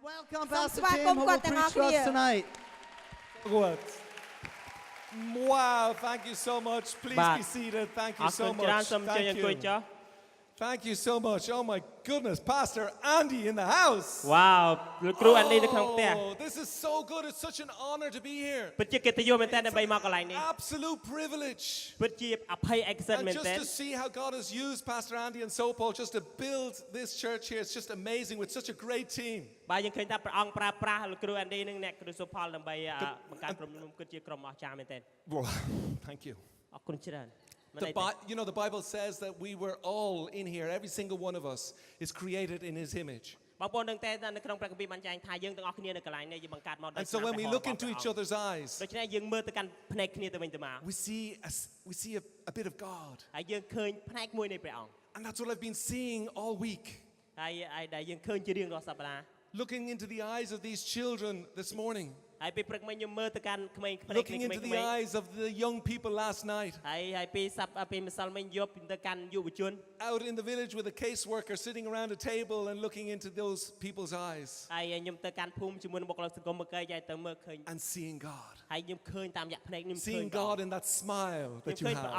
Welcome, Pastor Tim, who will preach to us tonight. What? Wow, thank you so much. Please be seated. Thank you so much. Thank you. Thank you so much. Oh my goodness, Pastor Andy in the house. Wow, Oh, this is so good. It's such an honor to be here. Absolute privilege. And just to see how God has used Pastor Andy and Sopol just to build this church here. It's just amazing with such a great team. Well, thank you. The Bible says that we were all in here, every single one of us is created in His image. And so when we look into each other's eyes, we see a bit of God. And that's what I've been seeing all week. Looking into the eyes of these children this morning. Looking into the eyes of the young people last night. Out in the village with a caseworker sitting around a table and looking into those people's eyes. And seeing God. Seeing God in that smile that you have.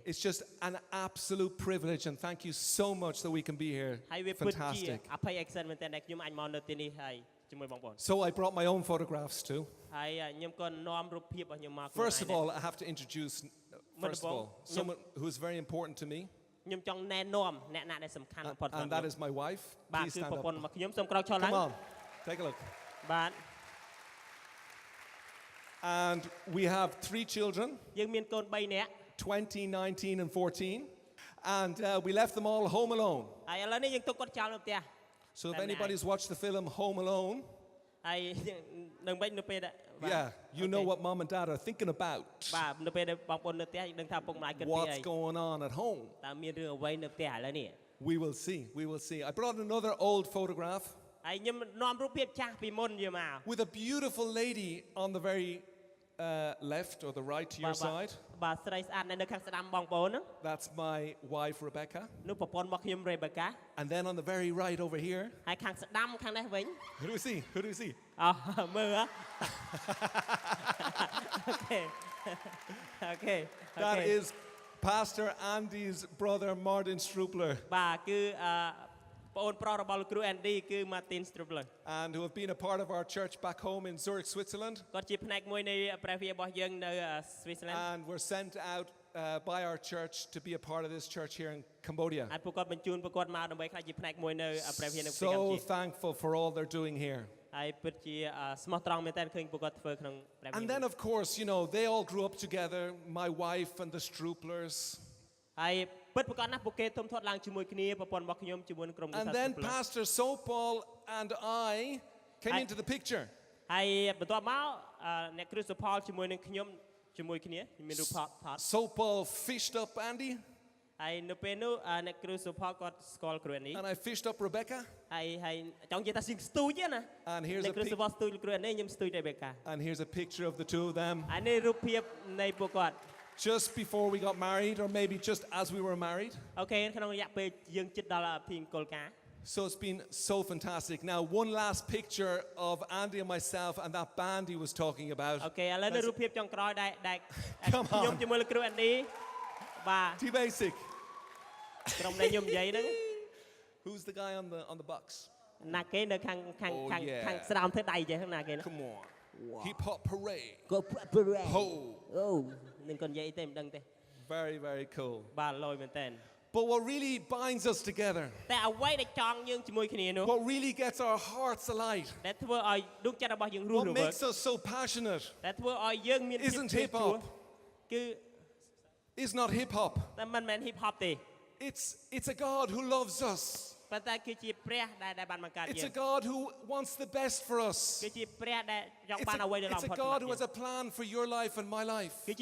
It's just an absolute privilege, and thank you so much that we can be here. Fantastic. So I brought my own photographs too. First of all, I have to introduce someone who is very important to me. And that is my wife. Please stand up. Come on, take a look. And we have 3 children, 20, 19 and 14. And we left them all home alone. So if anybody's watched the film Home Alone, yeah, you know what mom and dad are thinking about. What's going on at home? We will see. We will see. I brought another old photograph with a beautiful lady on the very left or the right to your side. That's my wife Rebecca. And then on the very right over here. Who do we see? Who do we see? Okay. That is Pastor Andy's brother Martin Strupler. And who have been a part of our church back home in Zurich, Switzerland. And were sent out by our church to be a part of this church here in Cambodia. So thankful for all they're doing here. And then of course, they all grew up together, my wife and the Struplers. And then Pastor Sopol and I came into the picture. Sopol fished up Andy. And I fished up Rebecca. And here's a picture of the two of them. Just before we got married, or maybe just as we were married. So it's been so fantastic. Now, one last picture of Andy and myself and that band he was talking about. Come on. T-Basic. Who's the guy on the box? Oh, yeah. Come on. Wow. Hip Hop Parade. Ho. Very, very cool. But what really binds us together, what really gets our hearts alight, what makes us so passionate, isn't hip hop. It's not hip hop. It's a God who loves us. It's a God who wants the best for us. It's a God who has a plan for your life and my life. And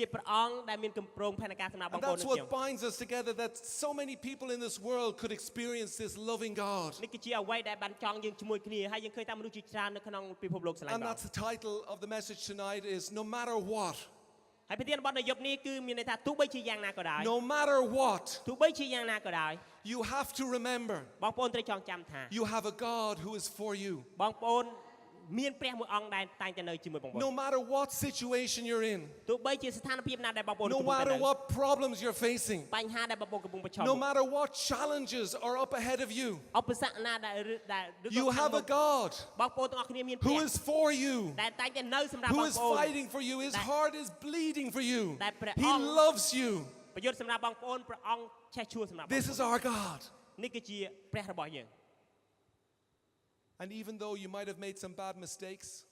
that's what binds us together, that so many people in this world could experience this loving God. And that's the title of the message tonight, is No Matter What. No matter what, You have to remember. You have a God who is for you. No matter what situation you're in. No matter what problems you're facing. No matter what challenges are up ahead of you. You have a God who is for you. Who is fighting for you. His heart is bleeding for you. He loves you. This is our God. And even though you might have made some bad mistakes,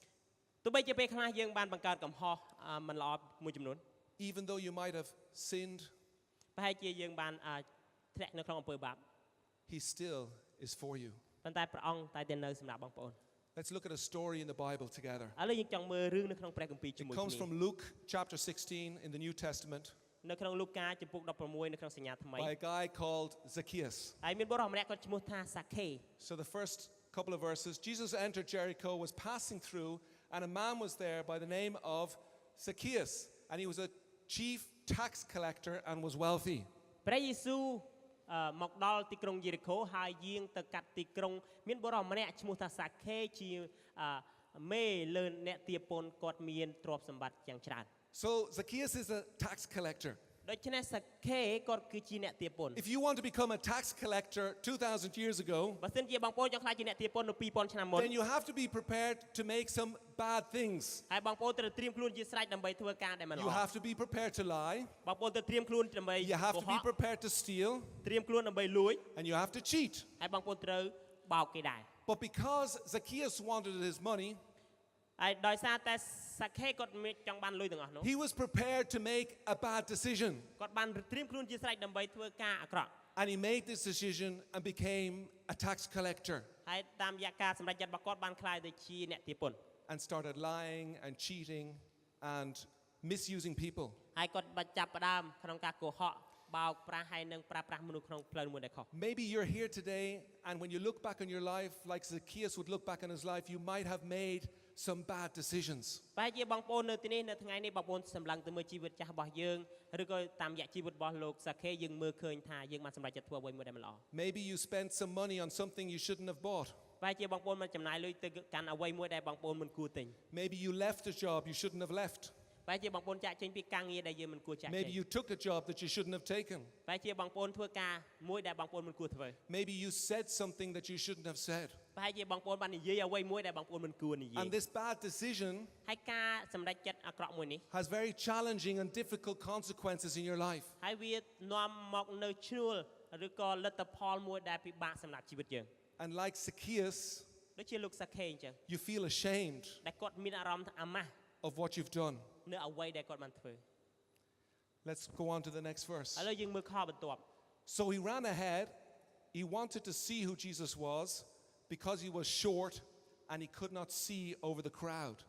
even though you might have sinned, He still is for you. Let's look at a story in the Bible together. It comes from Luke chapter 16 in the New Testament. By a guy called Zacchaeus. So the first couple of verses, Jesus entered Jericho, was passing through, and a man was there by the name of Zacchaeus, and he was a chief tax collector and was wealthy. So Zacchaeus is a tax collector. If you want to become a tax collector 2,000 years ago, then you have to be prepared to make some bad things. You have to be prepared to lie. You have to be prepared to steal. And you have to cheat. But because Zacchaeus wanted his money, he was prepared to make a bad decision. And he made this decision and became a tax collector. And started lying and cheating and misusing people. Maybe you're here today, and when you look back on your life, like Zacchaeus would look back on his life, you might have made some bad decisions. Maybe you spent some money on something you shouldn't have bought. Maybe you left a job you shouldn't have left. Maybe you took a job that you shouldn't have taken. Maybe you said something that you shouldn't have said. And this bad decision has very challenging and difficult consequences in your life. And like Zacchaeus, you feel ashamed of what you've done. Let's go on to the next verse. So he ran ahead. He wanted to see who Jesus was because he was short and he could not see over the crowd.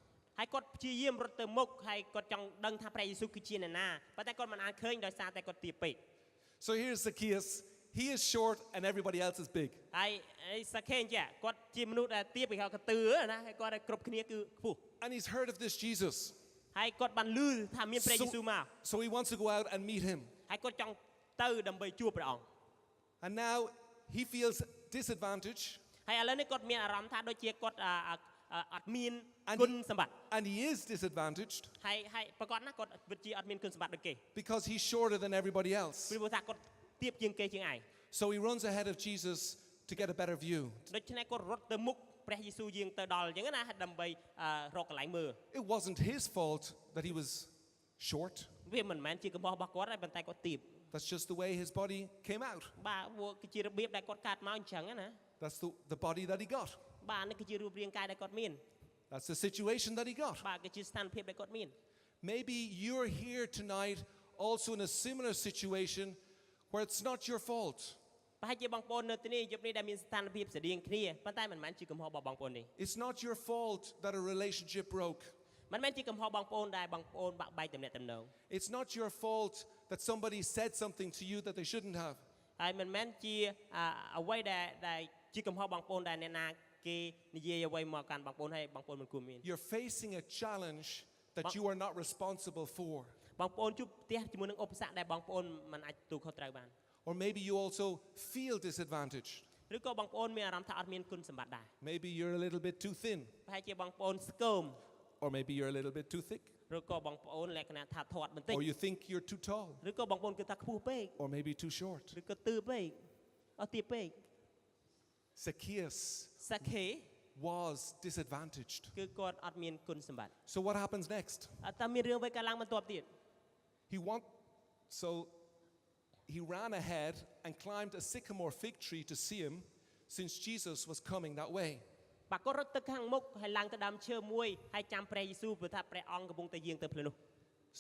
So here's Zacchaeus. He is short and everybody else is big. And he's heard of this Jesus. So he wants to go out and meet him. And now he feels disadvantaged. And he is disadvantaged because he's shorter than everybody else. So he runs ahead of Jesus to get a better view. It wasn't his fault that he was short. That's just the way his body came out. That's the body that he got. That's the situation that he got. Maybe you're here tonight also in a similar situation where it's not your fault. It's not your fault that a relationship broke. It's not your fault that somebody said something to you that they shouldn't have. You're facing a challenge that you are not responsible for. Or Or maybe you also feel disadvantaged. ឬក៏បងប្អូនមានអារម្មណ៍ថាអត់មានគុណសម្បត្តិដែរ Maybe you're a little bit too thin. ប្រហែលជាបងប្អូនស្គម Or maybe you're a little bit too thick. ឬក៏បងប្អូនលក្ខណៈថាធាត់បន្តិច Or you think you're too tall. ឬក៏បងប្អូនគិតថាខ្ពស់ពេក Or maybe too short. ឬក៏ទឺពេកអត់ទាបពេក Zacchaeus សាខេ was disadvantaged. គឺគាត់អត់មានគុណសម្បត្តិ So what happens next? អត់តែមានរឿងអ្វីកើតឡើងបន្ទាប់ទៀត So he ran ahead and climbed a sycamore fig tree to see him, since Jesus was coming that way. បាក់គាត់រត់ទៅខាងមុខហើយឡើងទៅដើមឈើមួយហើយចាំព្រះយេស៊ូវព្រោះថាព្រះអង្គកំពុងតែយាងទៅផ្លូវនោះ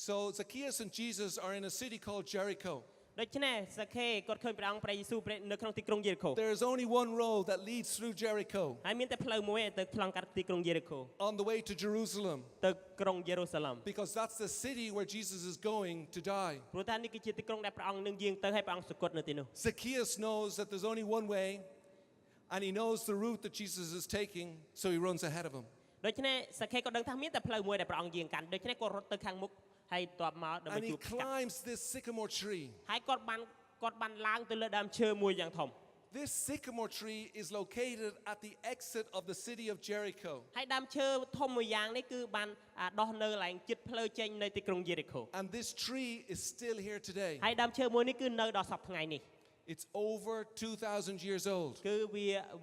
So Zacchaeus and Jesus are in a city called Jericho. ដូច្នេះសាខេគាត់ឃើញព្រះអង្គព្រះយេស៊ូវនៅក្នុងទីក្រុងយេរីកូ There's only one road that leads through Jericho. ហើយមានតែផ្លូវមួយទៅឆ្លងកាត់ទីក្រុងយេរីកូ On the way to Jerusalem. ទៅក្រុងយេរូសាឡឹម Because that's the city where Jesus is going to die. ព្រោះថានេះគឺជាទីក្រុងដែលព្រះអង្គនឹងយាងទៅហើយព្រះអង្គសគត់នៅទីនោះ Zacchaeus knows that there's only one way, and he knows the route that Jesus is taking, so he runs ahead of him. ដូច្នេះសាខេក៏ដឹងថាមានតែផ្លូវមួយដែលព្រះអង្គយាងកាន់ដូច្នេះគាត់រត់ទៅខាងមុខហើយតបមកដើម្បី And he ជួប climbs this sycamore tree. ហើយគាត់បានឡើងទៅលើដើមឈើមួយយ៉ាងធំ This sycamore tree is located at the exit of the city of Jericho. ហើយដើមឈើធំមួយយ៉ាងនេះគឺបានដោះនៅកន្លែងជិតផ្លូវចេញនៅទីក្រុងយេរីកូ And this tree is still here today. ហើយដើមឈើមួយនេះគឺនៅដល់សប្តាហ៍ថ្ងៃនេះ It's over 2,000 years old. គឺ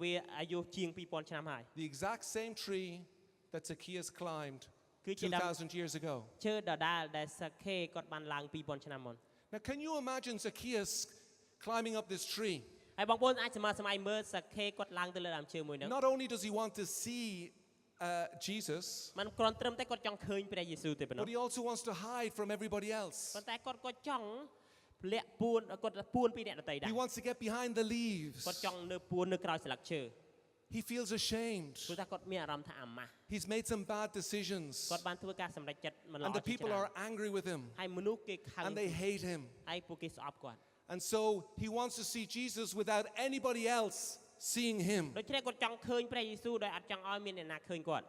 វាអាយុជាង 2000 ឆ្នាំហើយ The exact same tree that Zacchaeus climbed 2,000 years ago. ឈើដដែលដែលសាខេគាត់បានឡើង 2000 ឆ្នាំមុន Now can you imagine Zacchaeus climbing up this tree? ហើយបងប្អូនអាចសម័យមើលសាខេគាត់ឡើងទៅលើដើមឈើមួយហ្នឹង Not only does he want to see Jesus, មិនគ្រាន់ត្រឹមតែគាត់ចង់ឃើញព្រះយេស៊ូវទេប៉ុណ្ណោះ but he also wants to hide from everybody else. ប៉ុន្តែគាត់ក៏ចង់លាក់ពួនគាត់ពួនពីអ្នកដទៃដែរ He wants to get behind the leaves. គាត់ចង់នៅពួននៅក្រោយស្លឹកឈើ He feels ashamed. ព្រោះថាគាត់មានអារម្មណ៍ថាអាម៉ាស់ He's made some bad decisions. គាត់បានធ្វើការសម្រេចចិត្តមិនល្អ And the people are angry with him. ហើយមនុស្សគេខឹង And they hate him. ហើយពួកគេស្អប់គាត់ And so he wants to see Jesus without anybody else seeing him. ដូច្នេះគាត់ចង់ឃើញព្រះយេស៊ូវដោយអត់ចង់ឲ្យមានអ្នកណាឃើញគាត់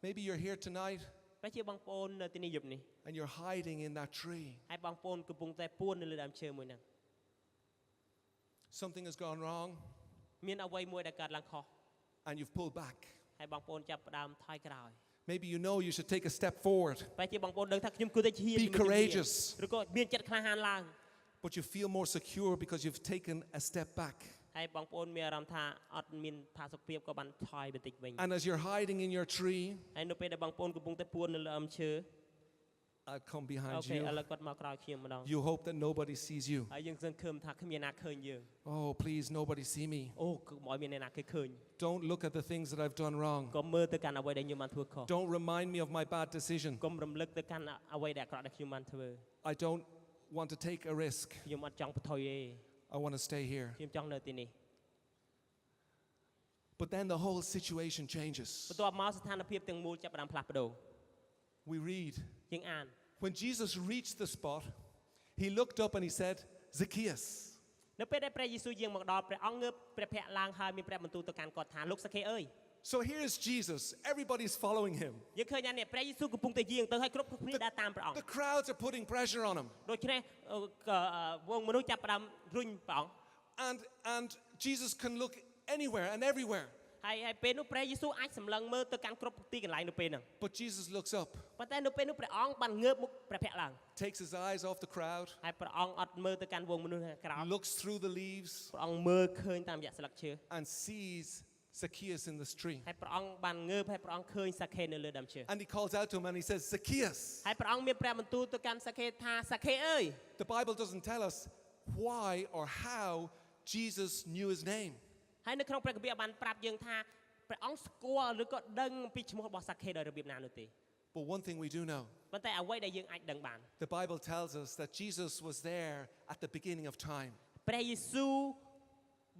Maybe you're here tonight ប្រហែលជាបងប្អូននៅទីនេះយប់នេះ and you're hiding in that tree. ហើយបងប្អូនកំពុងតែពួននៅលើដើមឈើមួយហ្នឹង Something has gone wrong មានអ្វីមួយដែលកើតឡើងខុស and you've pulled back. ហើយបងប្អូនចាប់ផ្ដើមថយក្រោយ Maybe you know you should take a step forward. ប្រហែលជាបងប្អូនដឹងថាខ្ញុំគួរតែឈាន Be courageous. ឬក៏មានចិត្តក្លាហានឡើង But you feel more secure because you've taken a step back. ហើយបងប្អូនមានអារម្មណ៍ថាអត់មានផាសុកភាពក៏បានថយបន្តិចវិញ And as you're hiding in your tree, ហើយនៅពេលដែលបងប្អូនកំពុងតែពួននៅលើដើមឈើ I'll come behind អូខេឥ you. ឡូវគាត់មកក្រោយខ្ញុំម្ដង You hope that nobody sees you. ហើយយើងសង្ឃឹមថាគ្មានអ្នកឃើញយើង Oh, please, nobody see me. អូគឺមកឲ្យមានអ្នកណាគេឃើញ Don't look at the things that I've done wrong. កុំមើលទៅកាន់អ្វីដែលខ្ញុំបានធ្វើខុស Don't remind me of my bad decision. កុំរំលឹកទៅកាន់អ្វីដែលអាក្រក់ដែលខ្ញុំបានធ្វើ I don't want to take a risk. ខ្ញុំអត់ចង់បន្ថយទេ I want to stay here. ខ្ញុំចង់នៅទីនេះ But then the whole situation changes. បន្ទាប់មកស្ថានភាពទាំងមូលចាប់ផ្ដើមផ្លាស់ប្ដូរ We read, យើងអាន when Jesus reached the spot, he looked up and he said, Zacchaeus. នៅពេលដែលព្រះយេស៊ូវយាងមកដល់ព្រះអង្គងើបព្រះភ័ក្ត្រឡើងហើយមានព្រះបន្ទូលទៅកាន់គាត់ថាលោកសាខេអើយ So here's Jesus. Everybody's following him. យើងឃើញថានេះព្រះយេស៊ូវកំពុងតែយាងទៅហើយគ្រប់គ្នាដើរតាមព្រះអង្គ The crowds are putting pressure on him. ដូច្នេះវងមនុស្សចាប់ផ្ដើមរុញព្រះអង្គ And Jesus can look anywhere and everywhere. ហើយពេលនោះព្រះយេស៊ូវអាចសម្លឹងមើលទៅកាន់គ្រប់ទីកន្លែងនៅពេលហ្នឹង But Jesus looks up, ប៉ុន្តែនៅពេលនោះព្រះអង្គបានងើបមុខព្រះភ័ក្ត្រឡើង takes his eyes off the crowd, ហើយព្រះអង្គអត់មើលទៅកាន់វងមនុស្សខាងក្រោម looks through the leaves, ព្រះអង្គមើលឃើញតាមរយៈស្លឹកឈើ and sees Zacchaeus in the street. ហើយព្រះអង្គបានងើបហើយព្រះអង្គឃើញសាខេនៅលើដើមឈើ And he calls out to him and he says, Zacchaeus. ហើយព្រះអង្គមានព្រះបន្ទូលទៅកាន់សាខេថាសាខេអើយ The Bible doesn't tell us why or how Jesus knew his name. ហើយនៅក្នុងព្រះគម្ពីរបានប្រាប់យើងថាព្រះអង្គស្គាល់ឬក៏ដឹងពីឈ្មោះរបស់សាខេដោយរបៀបណានោះទេ But one thing we do know. ប៉ុន្តែអ្វីដែលយើងអាចដឹងបាន The Bible tells us that Jesus was there at the beginning of time. ព្រះយេស៊ូវ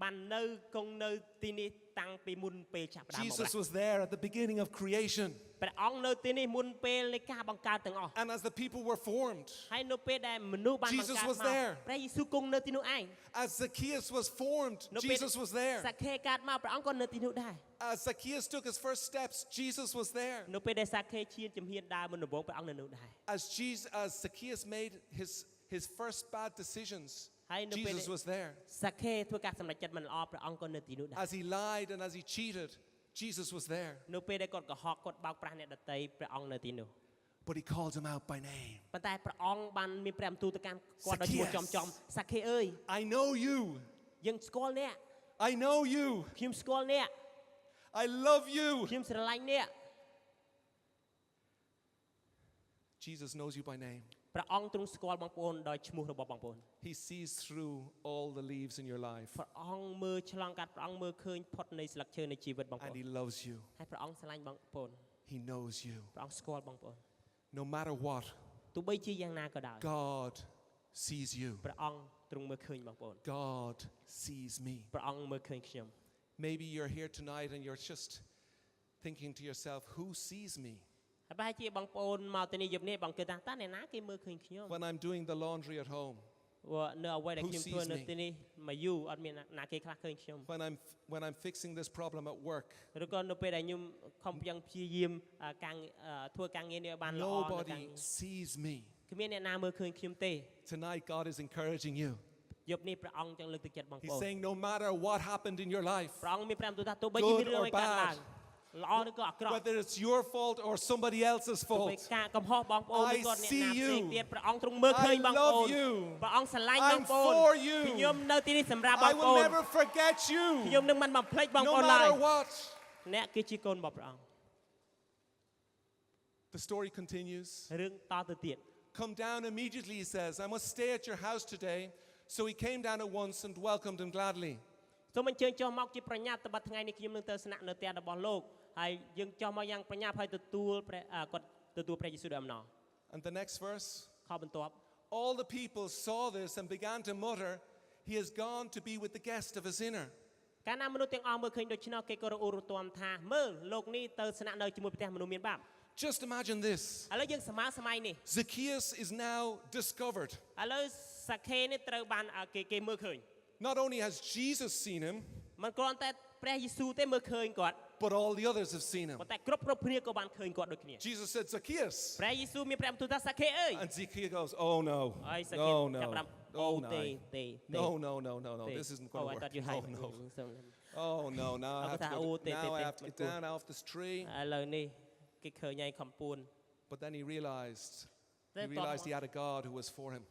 បាននៅគង់នៅទីនេះតាំងពីមុនពេលចាប់ផ្ដើមមក Jesus was there at the beginning of creation. ព្រះអង្គនៅទីនេះមុនពេលនៃការបង្កើតទាំងអស់ And as the people were formed, ហើយនៅពេលដែលមនុស្សបានបង្កើត Jesus មក was there. ព្រះយេស៊ូវគង់នៅទីនោះឯង as Zacchaeus was formed, នៅពេល Jesus was there. សាខេកើតមកព្រះអង្គក៏នៅទីនោះដែរ As Zacchaeus took his first steps, Jesus was there. នៅពេលដែលសាខេឈានជំហានដើរមុនដំបូងព្រះអង្គនៅនោះដែរ As Zacchaeus made his first bad decisions, Jesus was there. សាខេធ្វើការសម្រេចចិត្តមិនល្អព្រះអង្គក៏នៅទីនោះដែរ As he lied and as he cheated, Jesus was there. នៅពេលដែលគាត់កុហកគាត់បោកប្រាស់អ្នកដទៃព្រះអង្គនៅទីនោះ But he called him out by name. ប៉ុន្តែព្រះអង្គបានមានព្រះបន្ទូលទៅកាន់គាត់ដោយឈ្មោះចំសាខេអើយ I know you. យើងស្គាល់អ្នក I know you. ខ្ញុំស្គាល់អ្នក I love you. ខ្ញុំស្រឡាញ់អ្នក Jesus knows you by name. ព្រះអង្គទ្រង់ស្គាល់បងប្អូនដោយឈ្មោះរបស់បងប្អូន He sees through all the leaves in your life. ព្រះអង្គមើលឆ្លងកាត់ព្រះអង្គមើលឃើញផុតនៃស្លឹកឈើនៃជីវិតបងប្អូ And ន he loves you. ហើយព្រះអង្គស្រឡាញ់បងប្អូន He knows you. ព្រះអង្គស្គាល់បងប្អូន No matter what, ទោះបីជាយ៉ាងណាក៏ដោយ God sees you. ព្រះអង្គទ្រង់មើលឃើញបងប្អូន God sees me. ព្រះអង្គមើលឃើញខ្ញុំ Maybe you're here tonight and you're just thinking to yourself, who sees me? ហើយប្រហែលជាបងប្អូនមកទីនេះយប់នេះបងគិតថាតើអ្នកណាគេមើលឃើញខ្ញុំ When I'm doing the laundry at home. នៅអ្វីដែលខ្ញុំធ្វើនៅទីនេះមកយូរអត់មានណាគេខ្លះឃើញខ្ញុំ When I'm fixing this problem at work. ឬក៏នៅពេលដែលខ្ញុំខំប្រឹងព្យាយាមធ្វើការងារនេះឲ្យបានល្អ Nobody sees me. គ្មានអ្នកណាមើលឃើញខ្ញុំទេ Tonight God is encouraging you. យប់នេះព្រះអង្គចង់លើកទឹកចិត្តបងប្អូន He's saying no matter what happened in your life. ព្រះអង្គមានព្រះបន្ទូលថាទោះបីជាមានរឿងអីកើតឡើងល្អឬក៏អាក្រក់ Whether it's your fault or somebody else's ទោះ fault. បីការកំហុសបងប្អូនឬក៏អ្នកណាផ្សេង I see you. ទៀតព្រះអង្គទ្រង់មើលឃើញបងប្អូន I love you. ព្រះអង្គស្រឡាញ់បង I'm ប្អូន for you. ខ្ញុំនៅទីនេះសម្រាប់បង I ប្អូ will ន never forget you. ខ្ញុំនឹងមិនបំភ្លេចបងប្អូ No នឡើយ matter what. អ្នកគឺជាកូនរបស់ព្រះអង្គ The story continues. រឿងតទៅទៀត Come down immediately, he says. I must stay at your house today. So he came down at once and welcomed him gladly. សូមអញ្ជើញចុះមកជាប្រញាប់ត្បិតថ្ងៃនេះខ្ញុំនឹងទៅស្នាក់នៅផ្ទះរបស់លោកហើយយើងចុះមកយ៉ាងប្រញាប់ហើយទទួលគាត់ទទួលព្រះយេស៊ូវដោយអំណរ And the next verse. ខបន្ទាប់ All the people saw this and began to mutter, he has gone to be with the guest of a sinner. កាលណាមនុស្សទាំងអស់មើលឃើញដូច្នោះគេក៏រអ៊ូរទាំថាមើលលោកនេះទៅស្នាក់នៅជាមួយផ្ទះមនុស្សមានបាប Just imagine this. ឥឡូវយើងសម័យនេះ Zacchaeus is now discovered. ឥឡូវសាខេនេះត្រូវបានគេមើលឃើញ Not only has Jesus seen him, មិនគ្រាន់តែព្រះយេស៊ូវទេមើលឃើញគាត់ but all the others have seen him. ប៉ុន្តែគ្រប់គ្នាក៏បានឃើញគាត់ដូចគ្នា Jesus said, Zacchaeus. ព្រះយេស៊ូវមានព្រះបន្ទូលថាសាខេអើយ And Zacchaeus goes, oh no. ហើយសាខេ No, ចាប់ no. អូ Oh ទេ no. ទេ No. This isn't going to I work. thought you had No. Oh no. Now I have to go. Now I have to get down off this tree. ឥឡូវនេះគេឃើញហើយខំពួន But then he realized he had a God who was for him.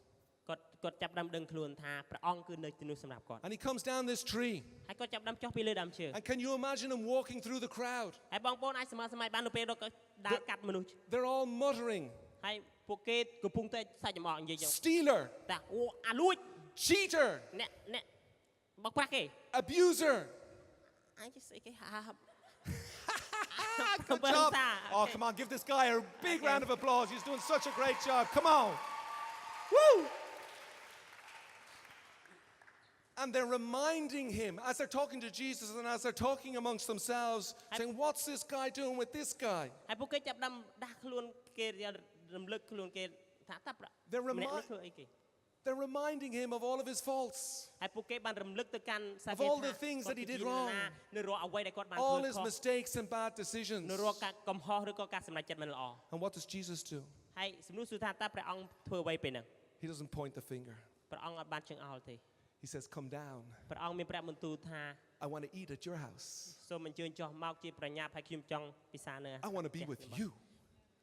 គាត់ចាប់ដើមដឹងខ្លួនថាព្រះអង្គគឺនៅទីនោះសម្រាប់គាត់ And he comes down this tree. ហើយគាត់ចាប់ដើមចុះពីលើដើមឈើ And can you imagine him walking through the crowd? ហើយបងប្អូនអាចសម័យបាននៅពេលដែលគាត់ដើរកាត់មនុស្ស They're all muttering. ហើយពួកគេកំពុងតែសាច់ចំអកនិយាយចឹង Stealer. ថាអូអាលួច Cheater. អ្នកបោកប្រាស់គេ Abuser. អាចស្អីគេហា Good job. Oh, come on. Give this guy a big round of applause. He's doing such a great job. Come on. Woo! And they're reminding him as they're talking to Jesus and as they're talking amongst themselves, saying, what's this guy doing with this guy? ហើយពួកគេចាប់ដើមដាស់ខ្លួនគេរំលឹកខ្លួនគេថាតើម្នាក់នេះធ្វើអីគេ They're reminding him of all of his faults. ហើយពួកគេបានរំលឹកទៅកាន់សាខេ Of all the things that he did wrong. នៅរាល់អ្វីដែលគាត់បានធ្វើ All ខុ his ស mistakes and bad decisions. នៅរាល់ការកំហុសឬក៏ការសម្រេចចិត្តមិនល្អ And what does Jesus do? ហើយសំណួរសួរថាតើព្រះអង្គធ្វើអ្វីពេលហ្នឹង He doesn't point the finger. ព្រះអង្គអត់បានចង្អុលទេ He says, come down. ព្រះអង្គមានព្រះបន្ទូលថា I want to eat at your house. សូមអញ្ជើញចុះមកជាប្រញាប់ហើយខ្ញុំចង់ពិសានៅ I want to be with you.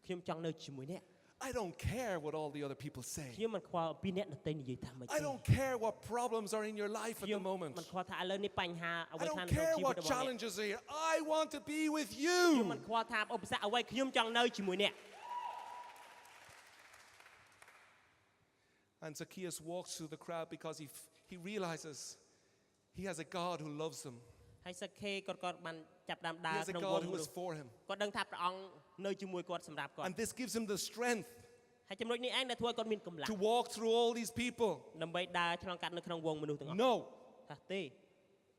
ខ្ញុំចង់នៅជាមួយអ្នក I don't care what all the other people say. ខ្ញុំមិនខ្វល់ពីអ្នកដទៃនិយាយថាម៉េចទេ I don't care what problems are in your life at the moment. មិនខ្វល់ថាឥឡូវនេះបញ្ហាអ្វី I ខ្លះ don't នៅក្នុង care ជីវិត what របស់អ្នក challenges are here. I want to be with ខ្ញុំមិន you. ខ្វល់ថាឧបសគ្គអ្វីខ្ញុំចង់នៅជាមួយអ្នក And Zacchaeus walks through the crowd because he realizes he has a God who loves him. ហើយសាខេគាត់បានចាប់ដើម He ដើរ has a ក្នុងវ God ង who មនុ is ស្ស for him. គាត់ដឹងថាព្រះអង្គនៅជាមួយគាត់សម្រាប់គាត់ And this gives him the strength ហើយចំណុចនេះឯងដែលធ្វើឲ្យគាត់មានកម្លាំង to walk through all these people. ដើម្បីដើរឆ្លងកាត់នៅក្នុងវងមនុស្សទាំងអស់ No. ថាទេ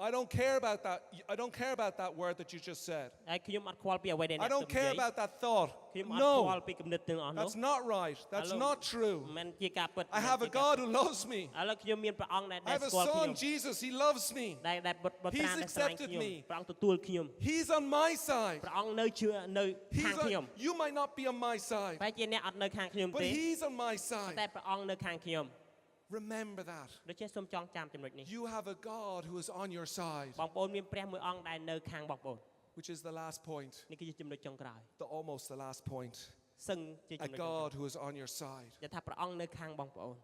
I don't care about that. I don't care about that word that you just said. ហើយខ្ញុំអត់ខ្វល់ពីអ្វីដែល I អ្នក don't និយា care យ about that thought. ខ្ញុំអត់ខ្វល់ No. ពីគំនិតទាំងអស់នោះ That's not right. That's not true. មិនជាការពិត I have a God who loves me. ឥឡូវខ្ញុំមានព្រះអង្គដែល I have a ស្គាល់ខ្ញុំ son, Jesus. He loves me. ដែលបុត្រប្រាណដែលស្រឡាញ់ខ្ញុំ me. ព្រះអង្គទទួលខ្ញុំ He's on my side. ព្រះអង្គនៅជឿនៅខាងខ្ញុំ You might not be on my side, តែជាអ្នកអត់នៅខាងខ្ញុំ but ទេ he's on my តែ side. ព្រះអង្គនៅខាងខ្ញុំ Remember that. ដូច្នេះសូមចងចាំចំណុចនេះ You have a God who is on your side. បងប្អូនមានព្រះមួយអង្គដែលនៅខាងបងប្អូន Which is the last point. នេះគឺជាចំណុចចុងក្រោយ Almost the last point. សឹងជាចំណុច A God who is on your side. ដែលថាព្រះអង្គនៅខាងបងប្អូន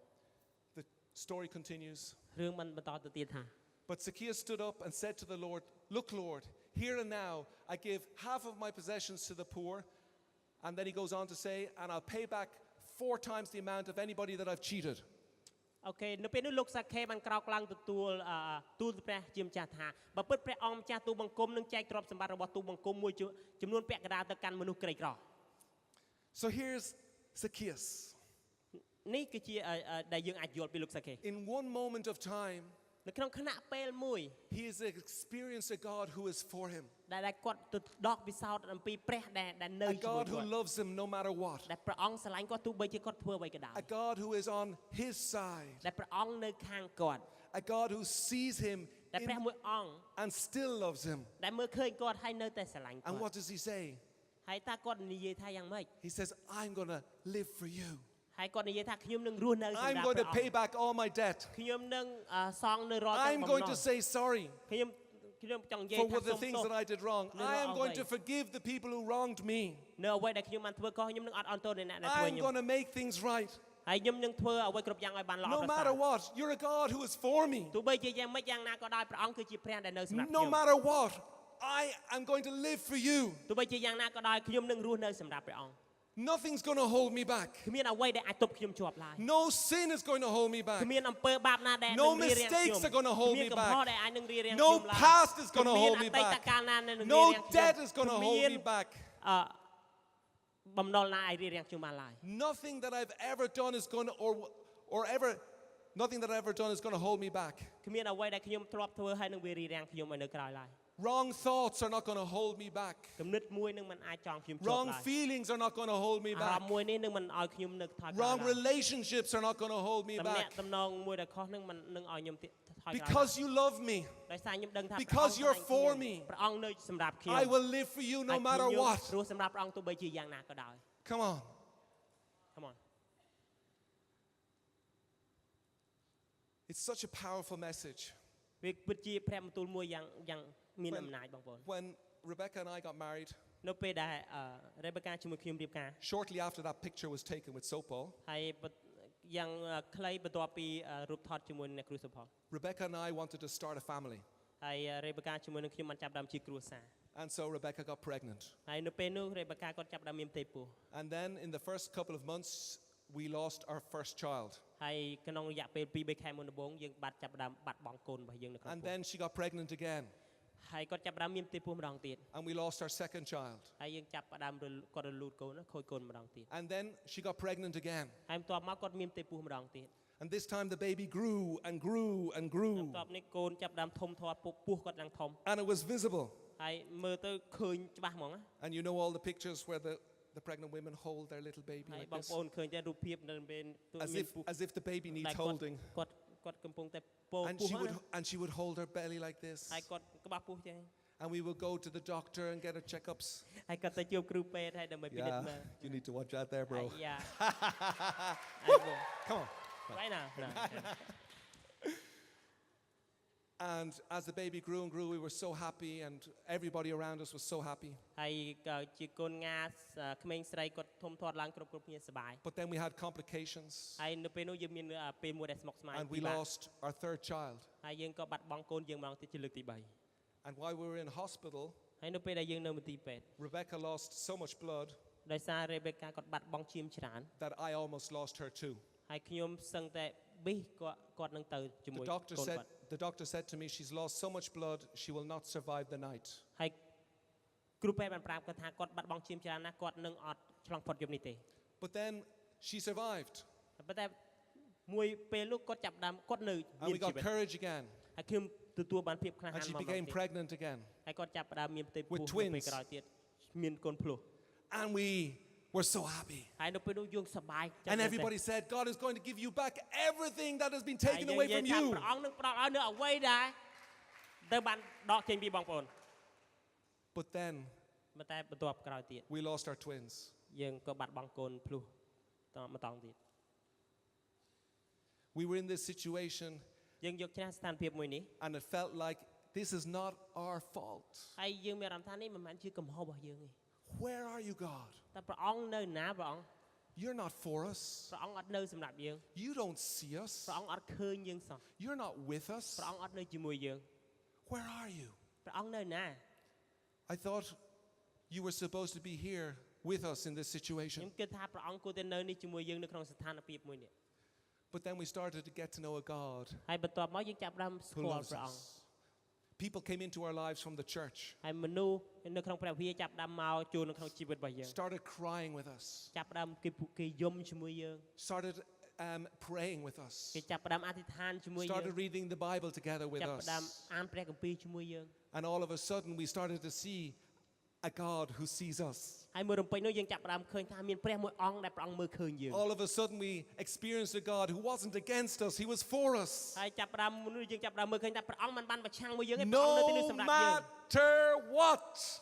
The story continues. រឿងมันបន្តទៅទៀតថា But Zacchaeus stood up and said to the Lord, "Look, Lord, here and now I give half of my possessions to the poor." And then he goes on to say, "And I'll pay back 4 times the amount of anybody that I've cheated." អូខេនៅពេលនោះលោកសាខេបានក្រោកឡើងទទួលទូលព្រះជាម្ចាស់ថាបើពិតព្រះអង្គម្ចាស់ទូលបង្គំនឹងចែកទ្រព្យសម្បត្តិរបស់ទូលបង្គំមួយចំនួនពាក់កណ្ដាលទៅកាន់មនុស្សក្រីក្រ So here's Zacchaeus. នេះគឺជាដែលយើងអាចយល់ពីលោកសាខេ In one moment of time, នៅក្នុងខណៈពេលមួយ he has experienced a God who is for him. ដែលគាត់ទៅដកពិសោធន៍អំពីព្រះដែលនៅ A God who loves him no matter what. ដែលព្រះអង្គស្រឡាញ់គាត់ទោះបីជាគាត់ធ្វើអ្វីក៏ដោយ A God who is on his side. ដែលព្រះអង្គនៅខាងគាត់ A God who sees him ដែលព្រះមួយអង្គ and still loves him. ដែលមើលឃើញគាត់ហើយនៅតែស្រឡាញ់គាត់ And what does he say? ហើយតើគាត់និយាយថាយ៉ាងម៉េច He says, "I'm going to live for you. ហើយគាត់និយាយថាខ្ញុំនឹងរស់នៅសម្រាប់ I'm ព្រះ going to អង្គ pay back all my debt. ខ្ញុំនឹងសងនៅរាល់ទាំង I'm បំណុ going ល to say sorry ខ្ញុំចង់និយាយ for ថា the សូម things ទោស that I did wrong. I am going to forgive the people who wronged me. នៅអ្វីដែលខ្ញុំបានធ្វើខុសខ្ញុំនឹងអត់អន់ទោសអ្នកដែលធ្វើ I'm ខ្ញុំ going to make things right. ហើយខ្ញុំនឹងធ្វើអ្វីគ្រប់យ៉ាងឲ្យបានល្អ No ប្រសើ matter រ what, you're a God who is for me. ទោះបីជាយ៉ាងម៉េចយ៉ាងណាក៏ដោយព្រះអង្គគឺជាព្រះដែលនៅសម្រាប់ No ខ្ញុំ matter what, I am going to live for you. ទោះបីជាយ៉ាងណាក៏ដោយខ្ញុំនឹងរស់នៅសម្រាប់ព្រះអង្គ Nothing's going to hold me back. គ្មានអ្វីដែលអាចទប់ខ្ញុំជាប់ឡើយ No sin is going to hold me back. គ្មានអំពើបាបណាដែល No នឹងរារាំងខ្ញុំ mistakes are going to hold គ្មាន me កំហុស back. ដែលអាចនឹងរារាំង No ខ្ញុំឡើយ past is going to គ្មាន hold អ me តីត back. កាលណាដែលនឹងរា No រាំងខ្ញុំ debt is going to hold me back. បំណុលណាឲ្យរារាំងខ្ញុំបានឡើយ Nothing that I've ever done is going to nothing that I've ever done is going to hold me back. គ្មានអ្វីដែលខ្ញុំធ្លាប់ធ្វើហើយនឹងវារារាំងខ្ញុំឲ្យនៅក្រោយឡើយ Wrong thoughts are not going to hold me back. គំនិតមួយនឹងមិនអាចចងខ្ញុំជាប់ Wrong ឡើយ feelings are not going to hold me អារ back. ម្មណ៍មួយនេះនឹងមិនឲ្យខ្ញុំនៅថយក្រោយ Wrong ឡើយ relationships are not going to hold me តំណាក់ back. តំណងមួយដែលខុសនឹងមិននឹងឲ្យខ្ញុំថយក្រោយ Because you love me, ដោយសារខ្ញុំដឹងថា because you're for me, ព្រះអង្គនៅសម្រាប់ខ្ញុំ I will live for you no matter what. រស់សម្រាប់ព្រះអង្គទោះបីជាយ៉ាងណាក៏ដោយ Come on. Come on It's such a powerful message. វាពិតជាព្រះបន្ទូលមួយយ៉ាងមានអំណាចបងប្អូន When Rebecca and I got married, នៅពេលដែលរ៉េបេកាជាមួយខ្ញុំរៀបការ shortly after that picture was taken with Sopol, ហើយយ៉ាងខ្លីបន្ទាប់ពីរូបថតជាមួយអ្នកគ្រូសុផល Rebecca and I wanted to start a family. ហើយរ៉េបេកាជាមួយនឹងខ្ញុំបានចាប់ផ្ដើមជាគ្រួសារ And so Rebecca got pregnant. ហើយនៅពេលនោះរ៉េបេកាគាត់ចាប់ផ្ដើមមានផ្ទៃពោះ And then in the first couple of months, we lost our first child. ហើយក្នុងរយៈពេល 2-3 ខែមុនដំបូងយើងបានចាប់ផ្ដើមបាត់បង់កូនរបស់យើងនៅក្នុង And ពោះ then she got pregnant again. ហើយគាត់ចាប់ផ្ដើមមានផ្ទៃពោះម្ដងទៀត And we lost our second child. ហើយយើងចាប់ផ្ដើមគាត់រលូតកូនខូចកូនម្ដងទៀត And then she got pregnant again. ហើយបន្ទាប់មកគាត់មានផ្ទៃពោះម្ដងទៀត And this time the baby grew and grew and grew. បន្ទាប់នេះកូនចាប់ផ្ដើមធំធាត់ពោះគាត់ឡើងធំ And it was visible. ហើយមើលទៅឃើញច្បាស់ហ្មង And you know all the pictures where the pregnant women hold their little baby ហើយ like បង this. ប្អូនឃើញតែរូបភាពនៅពេលទូមានពោះ As if the baby needs តែ holding. គាត់កំពុងតែពោះ And she would hold her belly like this. ហើយគាត់ក្បាស់ពោះចឹង And we would go to the doctor and get her checkups. ហើយគាត់ទៅជួបគ្រូពេទ្យហើយដើម្បីពិនិត្យមើល You need to watch that there, bro. យ៉ា Come on. Right now. And as the baby grew and grew, we were so happy, and everybody around us was so happy. ហើយជាកូនងាក្មេងស្រីគាត់ធំធាត់ឡើងគ្រប់គ្នាសប្បាយ But then we had complications. ហើយនៅពេលនោះយើងមានពេលមួយដែលស្មុគស្មាញ And we lost our third child. ហើយយើងក៏បាត់បង់កូនយើងម្ដងទៀតជាលើកទី And while we were in hospital, 3 ហើយនៅពេលដែលយើងនៅមន្ទីរពេទ្យ Rebecca lost so much blood ដោយសាររ៉េបេកាគាត់បាត់បង់ឈាមច្រើន that I almost lost her too. ហើយខ្ញុំសឹងតែប៊ីសគាត់នឹងទៅជាមួយកូនគាត់ The doctor said to me, she's lost so much blood, she will not survive the night. ហើយគ្រូពេទ្យបានប្រាប់គាត់ថាគាត់បាត់បង់ឈាមច្រើនណាស់គាត់នឹងអត់ឆ្លងផុតយប់នេះទេ But then she survived. ប៉ុន្តែមួយពេលនោះគាត់ចាប់ដើមគាត់នៅ And we got courage again. ហើយខ្ញុំទទួលបានភាពក្លាហាន And she មក became pregnant again. ហើយគាត់ចាប់ដើមមានផ្ទៃពោះ With នៅ twins. ពេលក្រោយទៀតមានកូនភ្លោះ And we were so happy. ហើយនៅពេលនោះយើងសប្បាយ And everybody said, God is going to give you back everything that has been taken away from you. ព្រះអង្គនឹងផ្ដល់ឲ្យនៅអ្វីដែរទៅបានដកចេញពីបងប្អូន But then តែបន្ទាប់ក្រោយទៀត we lost our twins. យើងក៏បាត់បង់កូនភ្លោះតម្តងទៀត we were in this situation and it felt like this is not our fault. Where are you, God? You're not for us. You don't see us. You're not with us. Where are you? I thought you were supposed to be here with us in this situation. But then we started to get to know a God who loves us. People came into our lives from the church. Started crying with us. Started praying with us. Started reading the Bible together with us. And all of a sudden we started to see a God who sees us. All of a sudden we experienced a God who wasn't against us, He was for us. No matter what.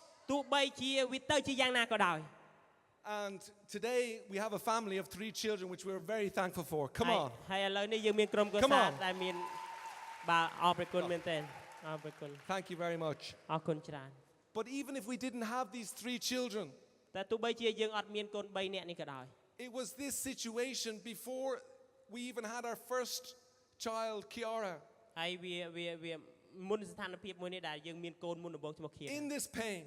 And today we have a family of 3 children which we're very thankful for. Come on. Come on. Thank you very much. But even if we didn't have these 3 children, it was this situation before we even had our first child, Kiara. In this pain,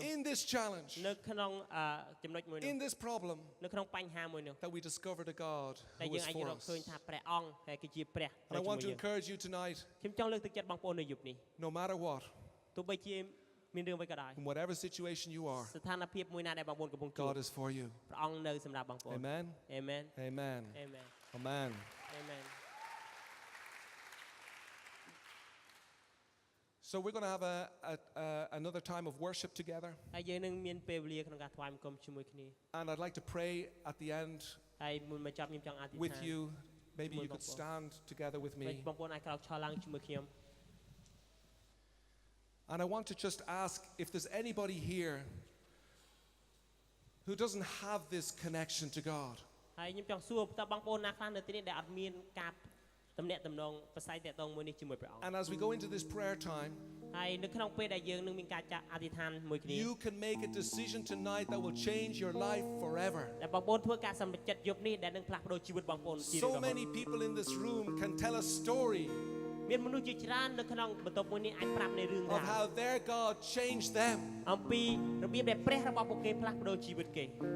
in this challenge, in this problem, that we discovered a God who was for us. And I want to encourage you tonight, no matter what, in whatever situation you are, God is for you. Amen. Amen. Amen. Amen. So we're going to have another time of worship together. And I'd like to pray at the end with you. Maybe you could stand together with me. And I want to just ask if there's anybody here who doesn't have this connection to God. And as we go into this prayer time, you can make a decision tonight that will change your life forever. So many people in this room can tell a story of how their God changed them.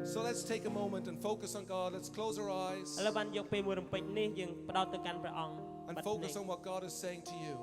So let's take a moment and focus on God. Let's close our eyes and focus on what God is saying to you.